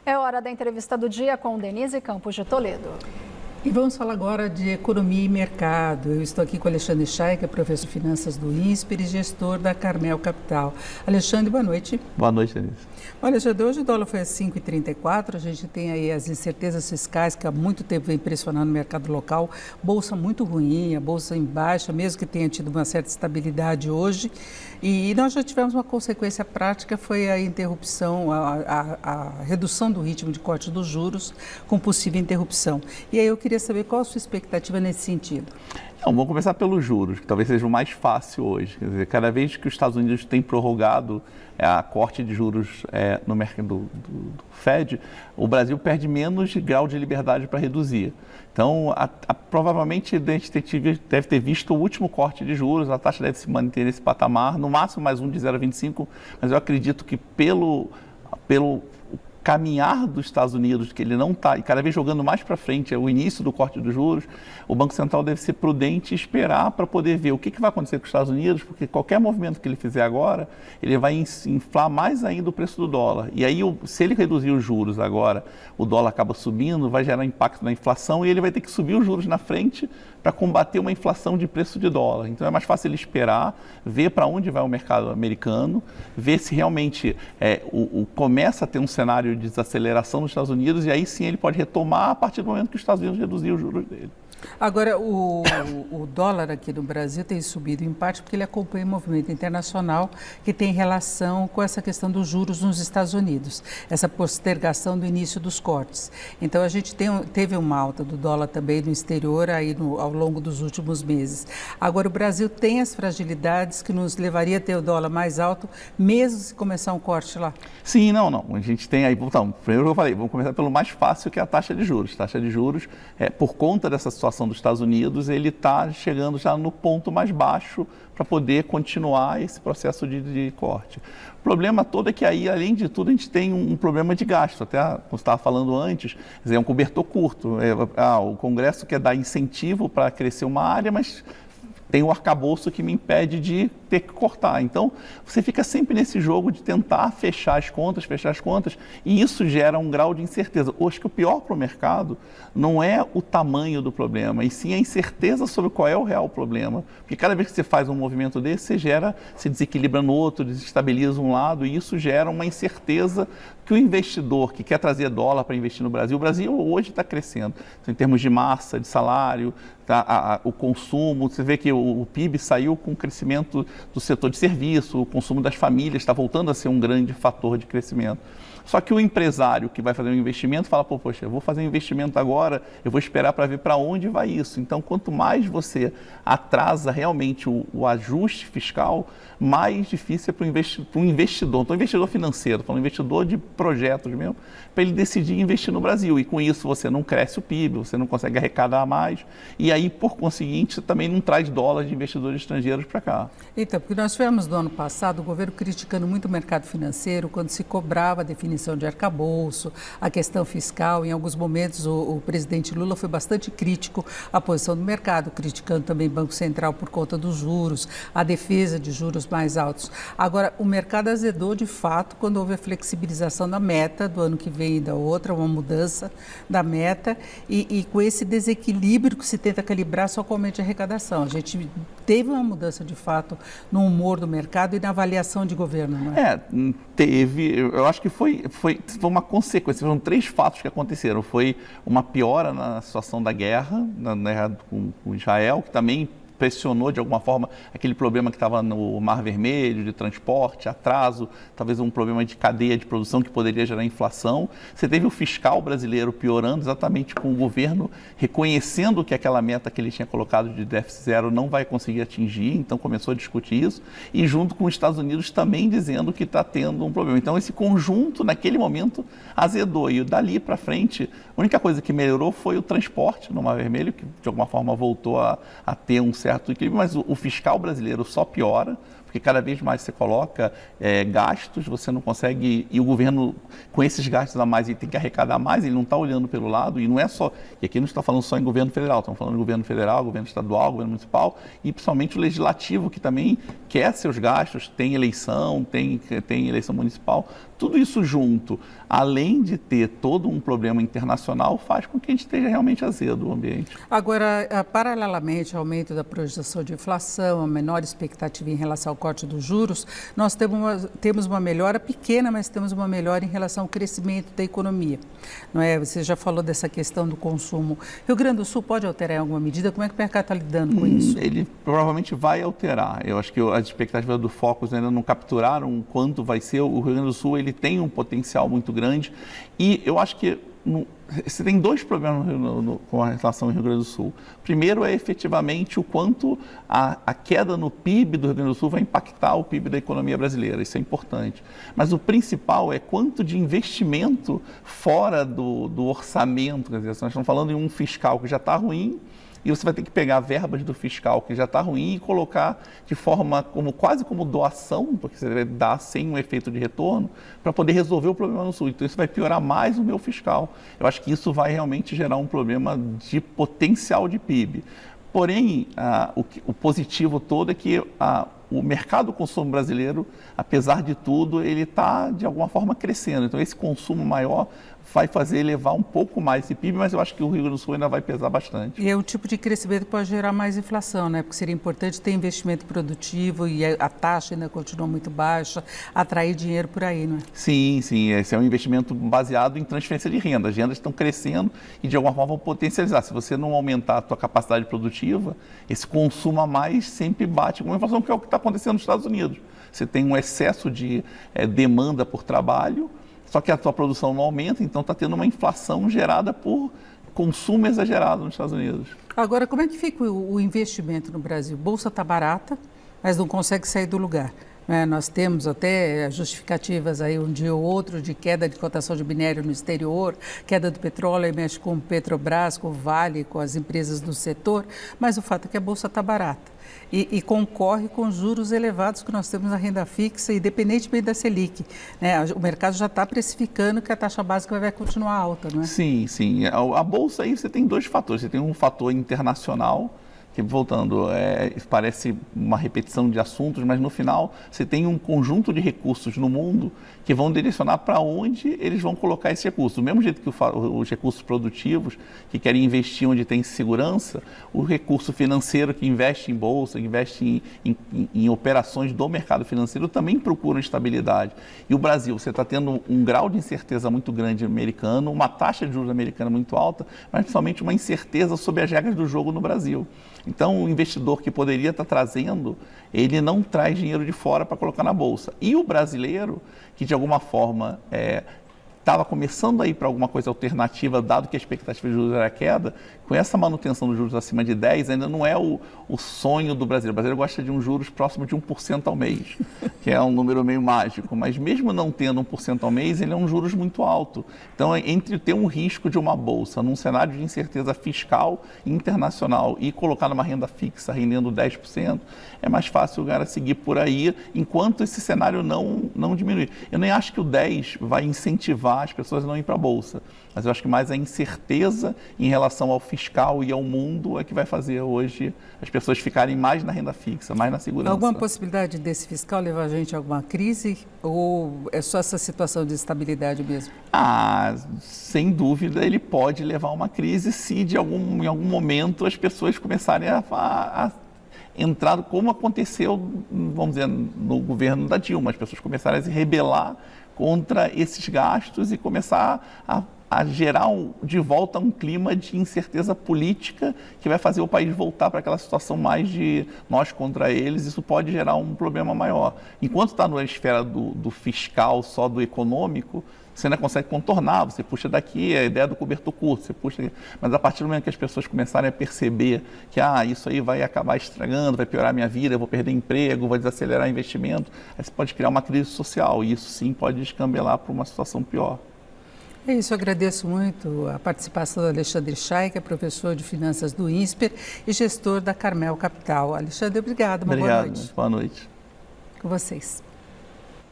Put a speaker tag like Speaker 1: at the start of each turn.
Speaker 1: É hora da entrevista do dia com Denise Campos de Toledo.
Speaker 2: E vamos falar agora de economia e mercado. Eu estou aqui com Alexandre Chay, que é professor de finanças do INSPER e gestor da Carmel Capital. Alexandre, boa noite.
Speaker 3: Boa noite, Denise.
Speaker 2: Olha, Alexandre, hoje o dólar foi a 5,34, a gente tem aí as incertezas fiscais que há muito tempo vem pressionando o mercado local, bolsa muito ruim, a bolsa em baixa, mesmo que tenha tido uma certa estabilidade hoje. E nós já tivemos uma consequência prática, foi a interrupção, a redução do ritmo de corte dos juros com possível interrupção. E aí eu queria saber qual a sua expectativa nesse sentido.
Speaker 3: Então, vamos começar pelos juros, que talvez seja o mais fácil hoje. Quer dizer, cada vez que os Estados Unidos têm prorrogado a corte de juros no mercado do Fed, o Brasil perde menos de grau de liberdade para reduzir. Então, provavelmente a gente deve ter visto o último corte de juros, a taxa deve se manter nesse patamar, no máximo mais um de 0,25, mas eu acredito que pelo caminhar dos Estados Unidos, que ele não está, e cada vez jogando mais para frente, é o início do corte dos juros, o Banco Central deve ser prudente e esperar para poder ver o que vai acontecer com os Estados Unidos, porque qualquer movimento que ele fizer agora, ele vai inflar mais ainda o preço do dólar. E aí, se ele reduzir os juros agora, o dólar acaba subindo, vai gerar impacto na inflação e ele vai ter que subir os juros na frente para combater uma inflação de preço de dólar. Então é mais fácil ele esperar, ver para onde vai o mercado americano, ver se realmente começa a ter um cenário de desaceleração nos Estados Unidos e aí sim ele pode retomar a partir do momento que os Estados Unidos reduzir os juros dele.
Speaker 2: Agora, o dólar aqui no Brasil tem subido em parte porque ele acompanha o movimento internacional que tem relação com essa questão dos juros nos Estados Unidos, essa postergação do início dos cortes. Então, a gente teve uma alta do dólar também no exterior aí ao longo dos últimos meses. Agora, o Brasil tem as fragilidades que nos levaria a ter o dólar mais alto, mesmo se começar um corte lá?
Speaker 3: Sim, não. A gente tem aí, então, primeiro eu falei, vamos começar pelo mais fácil, que é a taxa de juros. Taxa de juros, por conta dessa situação dos Estados Unidos, ele está chegando já no ponto mais baixo para poder continuar esse processo de corte. O problema todo é que aí, além de tudo, a gente tem um problema de gasto. Até, como você estava falando antes, é um cobertor curto. O Congresso quer dar incentivo para crescer uma área, mas tem o arcabouço que me impede de ter que cortar. Então, você fica sempre nesse jogo de tentar fechar as contas, e isso gera um grau de incerteza. Acho que o pior para o mercado não é o tamanho do problema, e sim a incerteza sobre qual é o real problema. Porque cada vez que você faz um movimento desse, se desequilibra no outro, desestabiliza um lado, e isso gera uma incerteza que o investidor que quer trazer dólar para investir no Brasil, o Brasil hoje está crescendo. Então, em termos de massa, de salário, o consumo, você vê que o PIB saiu com o crescimento do setor de serviço, o consumo das famílias está voltando a ser um grande fator de crescimento. Só que o empresário que vai fazer um investimento fala, poxa, eu vou fazer um investimento agora, eu vou esperar para ver para onde vai isso. Então, quanto mais você atrasa realmente o ajuste fiscal, mais difícil é para o investidor, então investidor financeiro, falando investidor de projetos mesmo, para ele decidir investir no Brasil. E com isso você não cresce o PIB, você não consegue arrecadar mais, e aí, por conseguinte, você também não traz dólares de investidores estrangeiros para cá.
Speaker 2: Então, porque nós tivemos no ano passado o governo criticando muito o mercado financeiro quando se cobrava a definição de arcabouço, a questão fiscal. Em alguns momentos o presidente Lula foi bastante crítico à posição do mercado, criticando também o Banco Central por conta dos juros, a defesa de juros mais altos. Agora, o mercado azedou de fato quando houve a flexibilização da meta do ano que vem e da outra, uma mudança da meta e com esse desequilíbrio que se tenta calibrar só com aumento de arrecadação. A gente teve uma mudança de fato no humor do mercado e na avaliação de governo, não é?
Speaker 3: Teve. Eu acho que foi uma consequência. Foram 3 fatos que aconteceram. Foi uma piora na situação da guerra, na guerra com Israel, que também pressionou de alguma forma aquele problema que estava no Mar Vermelho, de transporte, atraso, talvez um problema de cadeia de produção que poderia gerar inflação. Você teve o fiscal brasileiro piorando exatamente com o governo reconhecendo que aquela meta que ele tinha colocado de déficit zero não vai conseguir atingir, então começou a discutir isso, e junto com os Estados Unidos também dizendo que está tendo um problema. Então esse conjunto, naquele momento, azedou, e dali para frente, a única coisa que melhorou foi o transporte no Mar Vermelho, que de alguma forma voltou a ter um certo equilíbrio, mas o fiscal brasileiro só piora, porque cada vez mais você coloca gastos, você não consegue, e o governo com esses gastos a mais ele tem que arrecadar mais, ele não está olhando pelo lado, e não é só, e aqui não está falando só em governo federal, estamos falando em governo federal, governo estadual, governo municipal, e principalmente o legislativo, que também quer seus gastos, tem eleição, tem eleição municipal, tudo isso junto, além de ter todo um problema internacional, faz com que a gente esteja realmente azedo o ambiente.
Speaker 2: Agora, paralelamente ao aumento da projeção de inflação, a menor expectativa em relação ao corte dos juros, nós temos uma melhora pequena, mas temos uma melhora em relação ao crescimento da economia. Não é? Você já falou dessa questão do consumo. Rio Grande do Sul pode alterar em alguma medida? Como é que o mercado está lidando com isso?
Speaker 3: Ele provavelmente vai alterar. Eu acho que as expectativas do Focus ainda não capturaram quanto vai ser. O Rio Grande do Sul ele tem um potencial muito grande e eu acho que você tem dois problemas com a relação ao Rio Grande do Sul. Primeiro é efetivamente o quanto a queda no PIB do Rio Grande do Sul vai impactar o PIB da economia brasileira, isso é importante. Mas o principal é quanto de investimento fora do orçamento, quer dizer, nós estamos falando em um fiscal que já está ruim, e você vai ter que pegar verbas do fiscal que já está ruim e colocar de forma quase como doação, porque você vai dar sem um efeito de retorno, para poder resolver o problema no Sul. Então isso vai piorar mais o meu fiscal. Eu acho que isso vai realmente gerar um problema de potencial de PIB. Porém, o positivo todo é que o mercado do consumo brasileiro, apesar de tudo, ele está de alguma forma crescendo. Então esse consumo maior vai fazer elevar um pouco mais esse PIB, mas eu acho que o Rio Grande do Sul ainda vai pesar bastante.
Speaker 2: E é um tipo de crescimento que pode gerar mais inflação, né? Porque seria importante ter investimento produtivo e a taxa ainda continua muito baixa, atrair dinheiro por aí, não é?
Speaker 3: Sim, sim. Esse é um investimento baseado em transferência de renda. As rendas estão crescendo e de alguma forma vão potencializar. Se você não aumentar a tua capacidade produtiva, esse consumo a mais sempre bate com a inflação, que é o que está acontecendo nos Estados Unidos. Você tem um excesso de demanda por trabalho, só que a tua produção não aumenta, então está tendo uma inflação gerada por consumo exagerado nos Estados Unidos.
Speaker 2: Agora, como é que fica o investimento no Brasil? Bolsa está barata, mas não consegue sair do lugar. Nós temos até justificativas aí um dia ou outro de queda de cotação de minério no exterior, queda do petróleo, aí mexe com o Petrobras, com o Vale, com as empresas do setor, mas o fato é que a Bolsa está barata. E concorre com juros elevados que nós temos na renda fixa, independentemente da Selic. Né? O mercado já está precificando que a taxa básica vai continuar alta, não é?
Speaker 3: Sim, sim. A Bolsa aí você tem dois fatores. Você tem um fator internacional, que, voltando, parece uma repetição de assuntos, mas no final você tem um conjunto de recursos no mundo que vão direcionar para onde eles vão colocar esse recurso. Do mesmo jeito que os recursos produtivos, que querem investir onde tem segurança, o recurso financeiro que investe em bolsa, que investe em operações do mercado financeiro, também procura estabilidade. E o Brasil, você está tendo um grau de incerteza muito grande americano, uma taxa de juros americana muito alta, mas principalmente uma incerteza sobre as regras do jogo no Brasil. Então, o investidor que poderia estar trazendo, ele não traz dinheiro de fora para colocar na Bolsa. E o brasileiro, que de alguma forma estava começando a ir para alguma coisa alternativa, dado que a expectativa de juros era queda, com essa manutenção dos juros acima de 10, ainda não é o sonho do brasileiro. O brasileiro gosta de uns juros próximo de 1% ao mês, que é um número meio mágico, mas mesmo não tendo 1% ao mês, ele é um juros muito alto. Então, entre ter um risco de uma bolsa num cenário de incerteza fiscal internacional e colocar numa renda fixa rendendo 10%, é mais fácil o cara seguir por aí, enquanto esse cenário não diminuir. Eu nem acho que o 10 vai incentivar as pessoas a não ir para a Bolsa, mas eu acho que mais a incerteza em relação ao fiscal e ao mundo é que vai fazer hoje as pessoas ficarem mais na renda fixa, mais na segurança.
Speaker 2: Alguma possibilidade desse fiscal levar a gente a alguma crise ou é só essa situação de estabilidade mesmo?
Speaker 3: Sem dúvida ele pode levar a uma crise se em algum momento as pessoas começarem a entrar, como aconteceu, vamos dizer, no governo da Dilma, as pessoas começarem a se rebelar contra esses gastos e começar a gerar de volta um clima de incerteza política que vai fazer o país voltar para aquela situação mais de nós contra eles. Isso pode gerar um problema maior. Enquanto está na esfera do fiscal, só do econômico, você ainda consegue contornar, você puxa daqui, a ideia do cobertor curto, você puxa daqui. Mas a partir do momento que as pessoas começarem a perceber que isso aí vai acabar estragando, vai piorar a minha vida, eu vou perder emprego, vai desacelerar investimento, aí você pode criar uma crise social e isso sim pode descambelar para uma situação pior.
Speaker 2: É isso, eu agradeço muito a participação do Alexandre Schay, que é professor de finanças do INSPER e gestor da Carmel Capital. Alexandre, obrigado, boa noite.
Speaker 3: Boa noite.
Speaker 2: Com vocês.